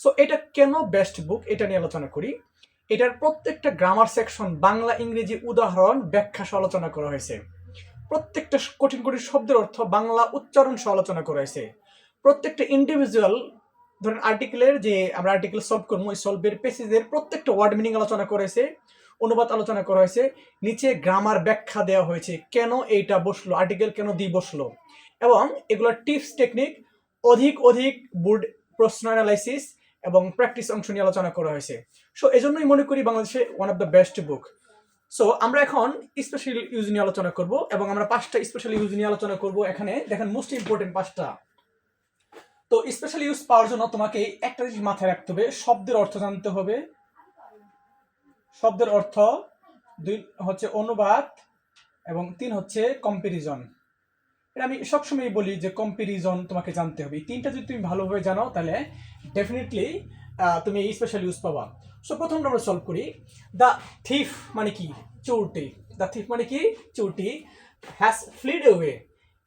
So এটা কেন best বুক এটা নিয়ে আলোচনা করি। এটার প্রত্যেকটা গ্রামার সেকশন, বাংলা ইংরেজি উদাহরণ, ব্যাখ্যা সহ আলোচনা করা হয়েছে। প্রত্যেকটা কঠিন কঠিন শব্দের অর্থ বাংলা উচ্চারণ সহ আলোচনা করা হয়েছে। প্রত্যেকটা ইন্ডিভিজুয়াল ধরেন আর্টিকেলের যে আমরা আর্টিকেল সলভ করবো, ওই সলভের পেসেজের প্রত্যেকটা ওয়ার্ড মিনিং আলোচনা করা হয়েছে, অনুবাদ আলোচনা করা হয়েছে, নিচে গ্রামার ব্যাখ্যা দেওয়া হয়েছে, কেন এইটা বসলো, আর্টিকেল কেন দিয়ে বসলো, এবং এগুলোর টিপস টেকনিক, অধিক অধিক বোর্ড প্রশ্ন অ্যানালাইসিস এবং প্র্যাকটিস অংশ নিয়ে আলোচনা করা হয়েছে। সো এজন্যই মনে করি বাংলাদেশে one of the best book. So আমরা এখন স্পেশাল ইউজ নিয়ে আলোচনা করব, এবং আমরা 5টা স্পেশাল ইউজ নিয়ে আলোচনা করব। এখানে দেখেন মোস্ট ইম্পর্টেন্ট 5টা। তো স্পেশাল ইউজ পাওয়ার জন্য তোমাকে একটা জিনিস মাথায় রাখতে হবে, শব্দের অর্থ জানতে হবে। শব্দের অর্থ, 2 হচ্ছে অনুবাদ, এবং 3 হচ্ছে কম্পারিজন। এটা আমি সবসময় বলি যে কম্পারিজন তোমাকে জানতে হবে। এই 3টা যদি তুমি ভালোভাবে জানো তাহলে ডেফিনেটলি তুমি এই স্পেশাল ইউজ পাবা। সো প্রথমটা আমরা সলভ করি। দ্য থিফ মানে কি? চোরটি। দ্য থিফ মানে কি? চোরটি has fled away.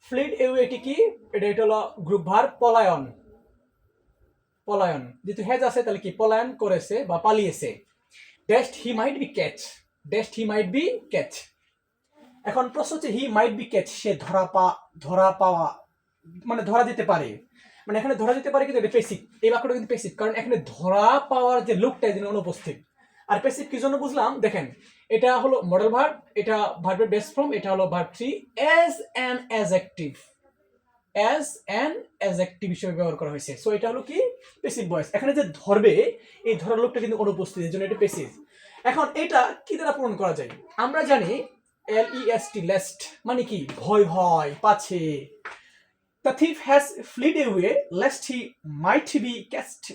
Fled away এটি কি? এটা হলো গ্রুপ ভার্ব পলায়ন। পলায়ন যেহেতু হ্যাজ আছে তাহলে কি পলায়ন করেছে বা পালিয়েছে। Dashed he might be catch. Dashed he might be catch. এখন প্রশ্ন হচ্ছে হি মাইট বি ক্যাচ, সে ধরা পাওয়া মানে ধরা যেতে পারে, মানে এখানে ধরা যেতে পারে কিন্তু এটা পেসিভ। এই বাক্যটা কিন্তু পেসিভ, কারণ এখানে ধরা পাওয়ার যে লোকটা এখানে অনুপস্থিত। আর পেসিভ কি জন্য বুঝলাম, দেখেন এটা হলো মডেল ভার্ব, এটা ভার্বের বেস ফর্ম, এটা হলো verb 3 as an adjective. As an adjective হিসেবে ব্যবহার করা হয়েছে। সো এটা হলো কি পেসিভ ভয়েস। এখানে যে ধরবে, এই ধরার লোকটা কিন্তু অনুপস্থিত, এর জন্য এটা পেসিভ। এখন এটা কি দ্বারা পূরণ করা যায়? আমরা জানি LEST লেস্ট মানে কি? ভয় ভয় পাছে। The thief has fled away lest he might be catched.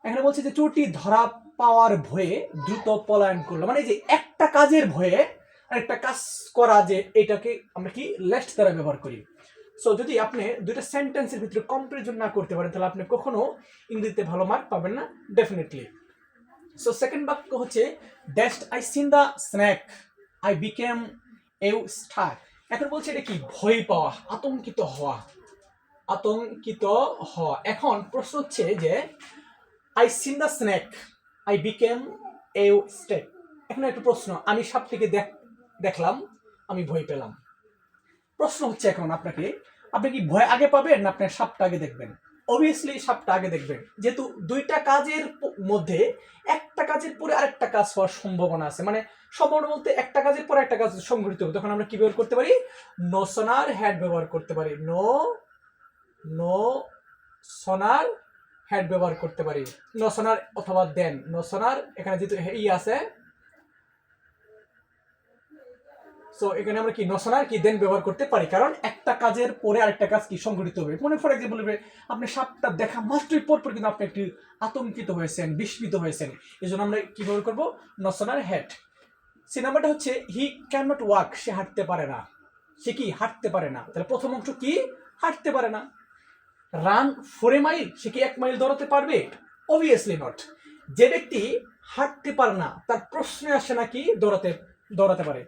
এখানে বলছে যে চোরটি ধরা পাওয়ার ভয়ে দ্রুত পলায়ন করলো, মানে যে একটা কাজের ভয়ে আরেকটা কাজ করা, যে এটাকে আমরা কি লেস্ট দ্বারা ব্যবহার করি। সো যদি আপনি দুইটা সেন্টেন্সের ভিতরে কম্পারিজন না করতে পারেন তাহলে আপনি কখনো ইংরেজিতে ভালো মার্ক পাবেন না ডেফিনেটলি। সো সেকেন্ড বাক্য হচ্ছে dashed I seen the snack I became A star. এখন বলছে এটা কি? ভয় পাওয়া, আতঙ্কিত হওয়া। আতঙ্কিত হওয়া। এখন প্রশ্ন হচ্ছে যে I seen the snake I became a stake. এখন একটা প্রশ্ন, আমি সাপটিকে দেখলাম, আমি ভয় পেলাম। প্রশ্ন হচ্ছে এখন আপনাকে, আপনি কি ভয় আগে পাবেন না আপনার সাপটা আগে দেখবেন? অবভিয়াসলি সাপটা আগে দেখবেন, যেহেতু দুইটা কাজের মধ্যে একটা কাজের পরে আরেকটা কাজ হওয়ার সম্ভাবনা আছে। মানে সম্ভাবনা বলতে একটা কাজের পরে একটা কাজ সংঘটিত হবে, তখন আমরা কি ব্যবহার করতে পারি? নো সোনার হ্যাড ব্যবহার করতে পারি। নো সোনার হ্যাড ব্যবহার করতে পারি। নো সোনার অথবা দেন। নো সোনার এখানে যেহেতু ই আছে, সো এখানে আমরা কি নো সোনার কি দেন ব্যবহার করতে পারি, কারণ একটা কাজের পরে আরেকটা কাজ কি সংঘটিত হবে। মনে ফর এক্সাম্পল আপনি সাপটা দেখা মাত্রই পর কিন্তু আপনি একটু আতঙ্কিত হয়েছেন, বিস্মিত হয়েছেন, এই জন্য আমরা কি ব্যবহার করবো? No sooner had. সে নাম্বারটা হচ্ছে হি ক্যান নট ওয়াক, সে হাঁটতে পারে না। সে কি হাঁটতে পারে না? তাহলে প্রথম অংশ কি? হাঁটতে পারে না। রান 4 মাইল, সে কি 1 মাইল দৌড়াতে পারবে? Obviously not. যে ব্যক্তি হাঁটতে পারে না তার প্রশ্নে আসে নাকি দৌড়াতে পারে?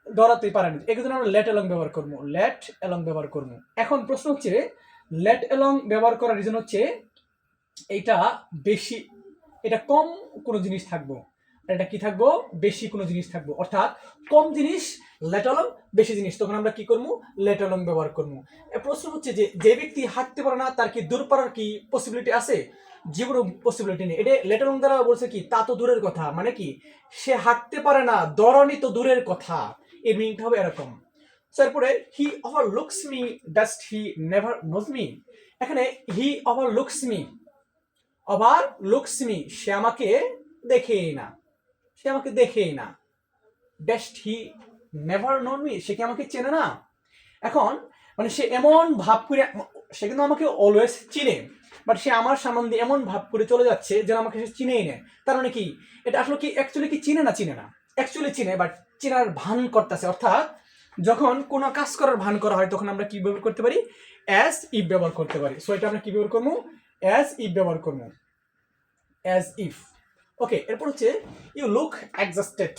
দৌড়াতে পারে না। এজন্য আমরা লেট অ্যালং ব্যবহার করবো। লেট অ্যালং ব্যবহার করবো। এখন প্রশ্ন হচ্ছে লেট অ্যালং ব্যবহার করার রিজন হচ্ছে এটা বেশি, এটা কম কোনো জিনিস থাকবো, এটা কি থাকবো? বেশি কোনো জিনিস থাকবো, অর্থাৎ কম জিনিস লেট অ্যালং, বেশি জিনিস, তখন আমরা কি করবো? লেট অ্যালং ব্যবহার করবো। প্রশ্ন হচ্ছে যে ব্যক্তি হাঁটতে পারে না তার কি দূর পারার কি পসিবিলিটি আছে? জীবনে পসিবিলিটি নেই। এটা লেট অ্যালং দ্বারা বলছে কি তা তো দূরের কথা, মানে কি সে হাঁটতে পারে না, দৌড়ানি তো দূরের কথা, এর মিনিংটা হবে এরকম। তারপরে he overlooks me dust he never knows me. এখানে he overlooks me, overlooks me সে আমাকে দেখেই না, সে আমাকে দেখেই না। Dashed he never known me, সে কি আমাকে চেনে না? এখন মানে সে এমন ভাব করে, সে কিন্তু আমাকে অলওয়েজ চিনে, বাট সে আমার সামনে দিয়ে এমন ভাব করে চলে যাচ্ছে যেন আমাকে সে চিনেই নেয়। তার মানে কি এটা আসলে কি অ্যাকচুয়ালি কি চিনে না? চিনে না, অ্যাকচুয়ালি চিনে, বাট চেনার ভান করতেছে। অর্থাৎ যখন কোনো কাজ করার ভান করা হয় তখন আমরা কি ব্যবহার করতে পারি? অ্যাজ ইফ ব্যবহার করতে পারি। সো এটা আমরা কি ব্যবহার করবো? অ্যাজ ইফ ব্যবহার করবো। As if. ওকে, এরপর হচ্ছে you look exhausted,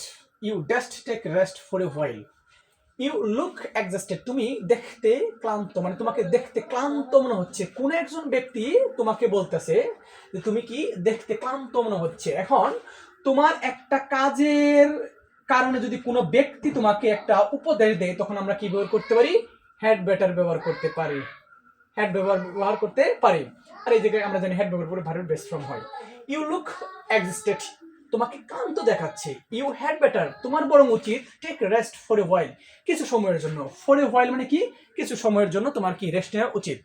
you just take rest for a while. You look exhausted, তুমি দেখতে ক্লান্ত, মানে তোমাকে দেখতে ক্লান্ত মনে হচ্ছে। কোন একজন ব্যক্তি তোমাকে বলতেছে যে তুমি কি দেখতে ক্লান্ত মনে হচ্ছে। এখন তোমার একটা কাজের কারণে যদি কোনো ব্যক্তি তোমাকে একটা উপদেশ দেয়, তখন আমরা কি ব্যবহার করতে পারি? হ্যাড বেটার ব্যবহার করতে পারি। হ্যাড ব্যবহার করতে পারি। আর এই জায়গায় আমরা জানি হ্যাড ব্যবহার করে ভার্বের বেস ফর্ম হয়। ইউ লুক এক্সস্টেড, তোমাকে ক্লান্ত দেখাচ্ছে। ইউ হ্যাড বেটার, তোমার বরং উচিত take rest for a while, কিছু সময়ের জন্য। ফর এ হোয়াইল মানে কি? কিছু সময়ের জন্য তোমার কি রেস্ট নেওয়া উচিত।